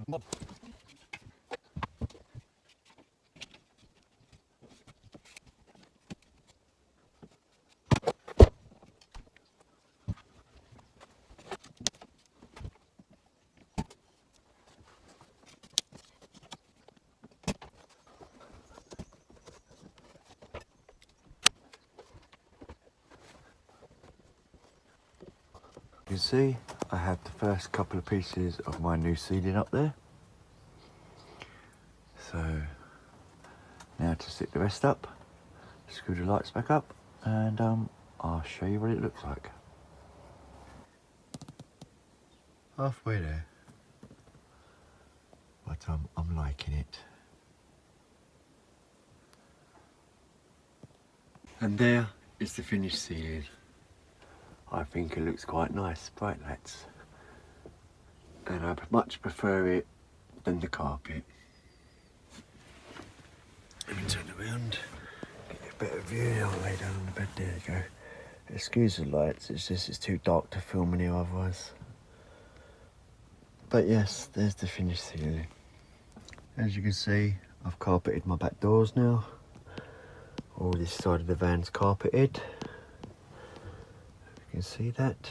You can see I have the first couple of pieces of my new ceiling up there. So now to stick the rest up, screw the lights back up, and I'll show you what it looks like. Halfway there, but I'm liking it. And there is the finished ceiling. I think it looks quite nice, bright lights, and I much prefer it than the carpet. Let me turn around, get you a better view. I'll lay down on the bed. There you go. Excuse the lights, it's just it's too dark to film in here otherwise. But yes, there's the finished ceiling. As you can see, I've carpeted my back doors now. All this side of the van's carpeted. You can see that.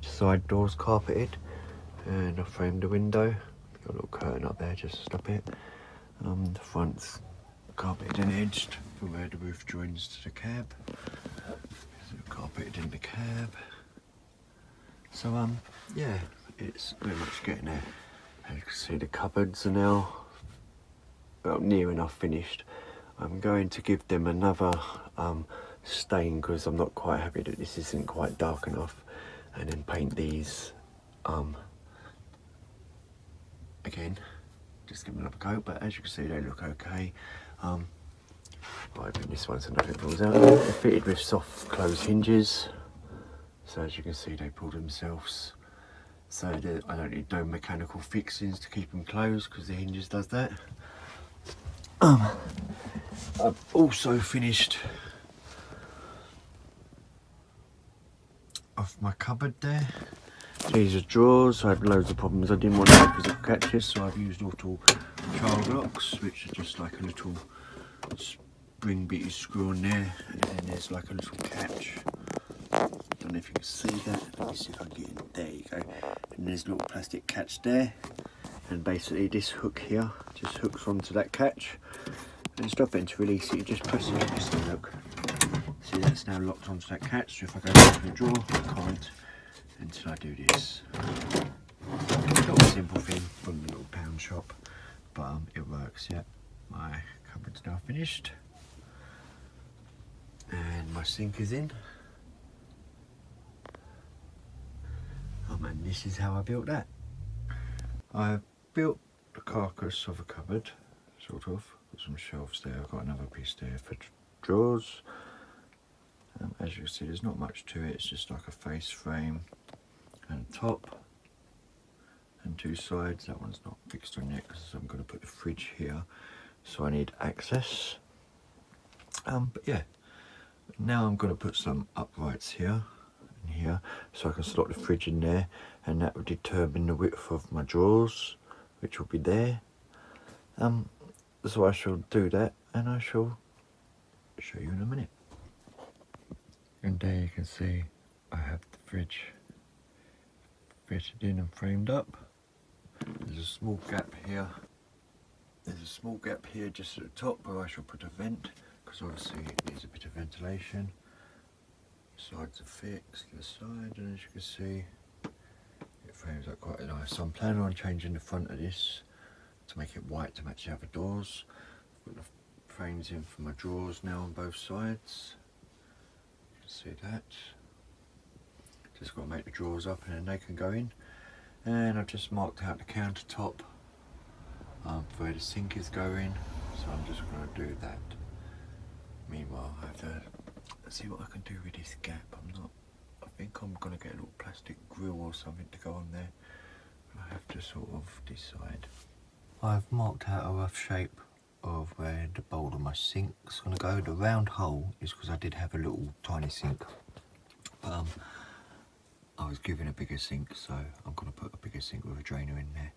The side door's carpeted, and I framed the window. Got a little curtain up there just to stop it. The front's carpeted and edged from where the roof joins to the cab. So carpeted in the cab. So yeah, it's very much getting there. As you can see, the cupboards are now well near enough finished. I'm going to give them another stain because I'm not quite happy that this isn't quite dark enough, and then paint these again, just give them another coat. But as you can see, they look okay. I open this one so nothing falls out. They're fitted with soft close hinges, so as you can see they pull themselves, so I don't need no mechanical fixings to keep them closed because the hinges does that. I've also finished off my cupboard there. These are drawers. I had loads of problems. I didn't want to have physical catches, so I've used little child locks, which are just like a little spring bit you screw on there, and then there's like a little catch. Don't know if you can see that. Let me see if I can get in. There you go. And there's a little plastic catch there, and basically this hook here just hooks onto that catch. And stop it to release it, you just press it. Just look. See, that's now locked onto that catch. So if I go back to the drawer, I can't until I do this. Not a simple thing from the little pound shop, but it works. Yeah, my cupboard's now finished, and my sink is in. And this is how I built that. I built the carcass of a cupboard, sort of. Got some shelves there. I've got another piece there for drawers. As you can see, there's not much to it. It's just like a face frame and a top and two sides. That one's not fixed on yet because I'm going to put the fridge here, so I need access. But yeah, now I'm going to put some uprights here and here, so I can slot the fridge in there, and that will determine the width of my drawers, which will be there. So I shall do that, and I shall show you in a minute. And there you can see I have the fridge fitted in and framed up. There's a small gap here. There's a small gap here just at the top where I shall put a vent, because obviously it needs a bit of ventilation. Sides are fixed to the side, and as you can see, it frames up quite nice. So I'm planning on changing the front of this to make it white to match the other doors. I've got the frames in for my drawers now on both sides. You can see that. Just got to make the drawers up and then they can go in. And I've just marked out the countertop for where the sink is going, so I'm just going to do that. Meanwhile, I have to see what I can do with this gap. I think I'm going to get a little plastic grill or something to go on there. I have to sort of decide. I've marked out a rough shape of where the bowl of my sink's going to go. The round hole is because I did have a little tiny sink, but I was given a bigger sink, so I'm going to put a bigger sink with a drainer in there.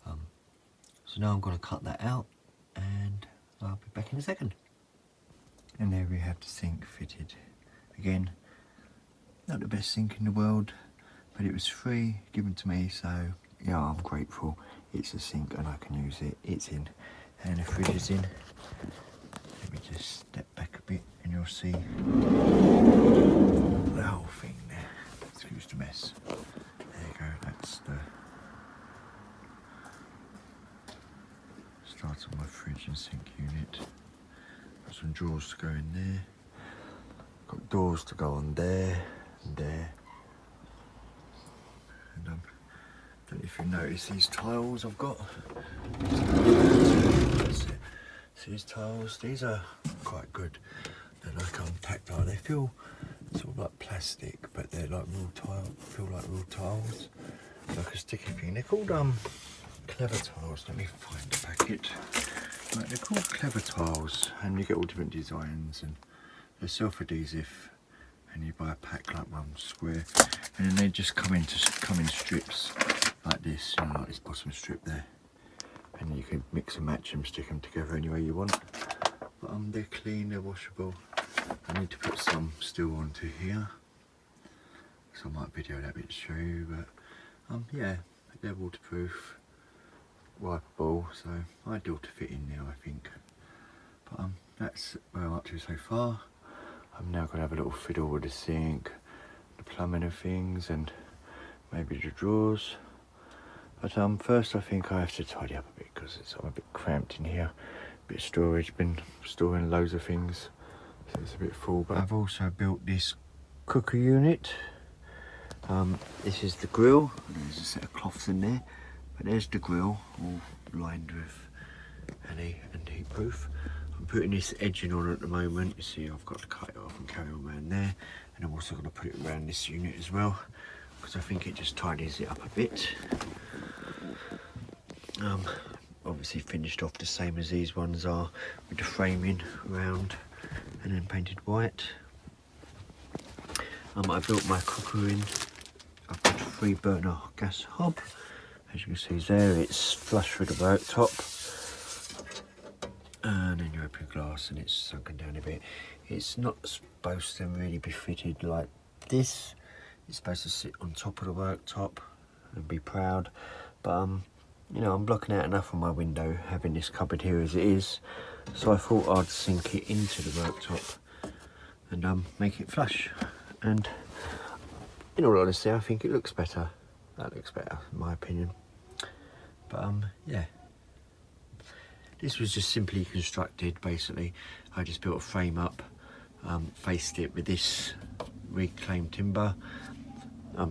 So now I'm going to cut that out and I'll be back in a second. And there we have the sink fitted. Again, not the best sink in the world, but it was free, given to me, so yeah, I'm grateful. It's a sink and I can use it. It's in, and the fridge is in. Let me just step back a bit and you'll see the whole thing there. Excuse the mess. There you go, that's the start of my fridge and sink unit. Got some drawers to go in there. Got doors to go on there and there. And don't know if you notice these tiles I've got. See these tiles? These are quite good. They're like tactile. They feel sort of like plastic, but they're like real tile. Feel like real tiles. Like a sticky thing. They're called clever tiles. Let me find the packet. Right, they're called clever tiles, and you get all different designs, and they're self-adhesive. And you buy a pack like one square, and then they just come in strips like this, you know, like this bottom strip there, and you can mix and match them, stick them together any way you want. But they're clean, they're washable. I need to put some still onto here, so I might video that bit to show you. But yeah, they're waterproof, wipeable, so ideal to fit in there, I think. But that's where I'm up to so far. I'm now going to have a little fiddle with the sink, the plumbing and things, and maybe the drawers. But first I think I have to tidy up a bit because I'm a bit cramped in here. A bit of storage, been storing loads of things, so it's a bit full. But I've also built this cooker unit. This is the grill. There's a set of cloths in there, but there's the grill, all lined with honey and heat proof. I'm putting this edging on at the moment. You see, I've got to cut it off and carry on around there, and I'm also going to put it around this unit as well, because I think it just tidies it up a bit. Obviously finished off the same as these ones are, with the framing around and then painted white. I built my cooker in. I've got a 3-burner gas hob. As you can see there, it's flush with the worktop. And then you open glass and it's sunken down a bit. It's not supposed to really be fitted like this. It's supposed to sit on top of the worktop and be proud. But you know, I'm blocking out enough on my window having this cupboard here as it is. So I thought I'd sink it into the worktop and make it flush. And in all honesty, I think it looks better. That looks better in my opinion. But yeah. This was just simply constructed, basically. I just built a frame up, faced it with this reclaimed timber,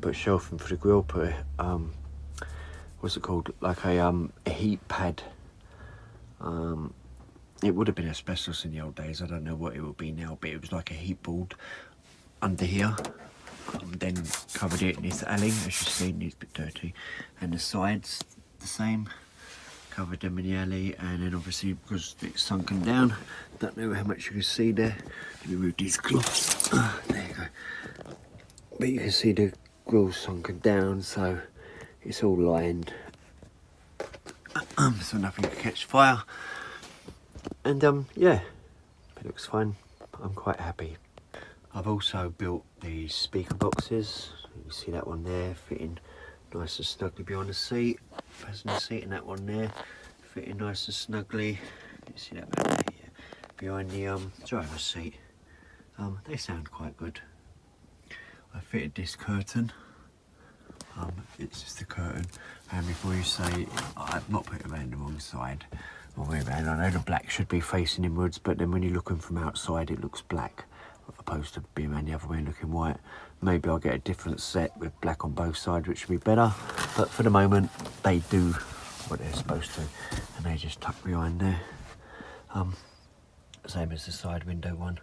put shelving for the grill, put what's it called, like a heat pad. It would have been asbestos in the old days, I don't know what it would be now, but it was like a heat board under here. Then covered it in this alley, as you see, it's a bit dirty, and the sides the same. Covered them in the alley, and then obviously because it's sunken down, don't know how much you can see there. Let me move these cloths. There you go. But you can see the grill sunken down, so it's all lined, so nothing can catch fire. And yeah, it looks fine. I'm quite happy. I've also built these speaker boxes. You can see that one there fitting nice and snugly behind the seat, passenger seat, and that one there fitting nice and snugly. You see that one there, yeah, behind the driver's seat. They sound quite good. I fitted this curtain. It's just a curtain, and before you say, I've not put it around the wrong side or way around. I know the black should be facing inwards, but then when you're looking from outside it looks black, opposed to being around the other way and looking white. Maybe I'll get a different set with black on both sides, which would be better, but for the moment they do what they're supposed to, and they just tuck behind there. Same as the side window one.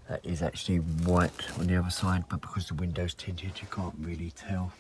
That is actually white on the other side, but because the window's tinted you can't really tell.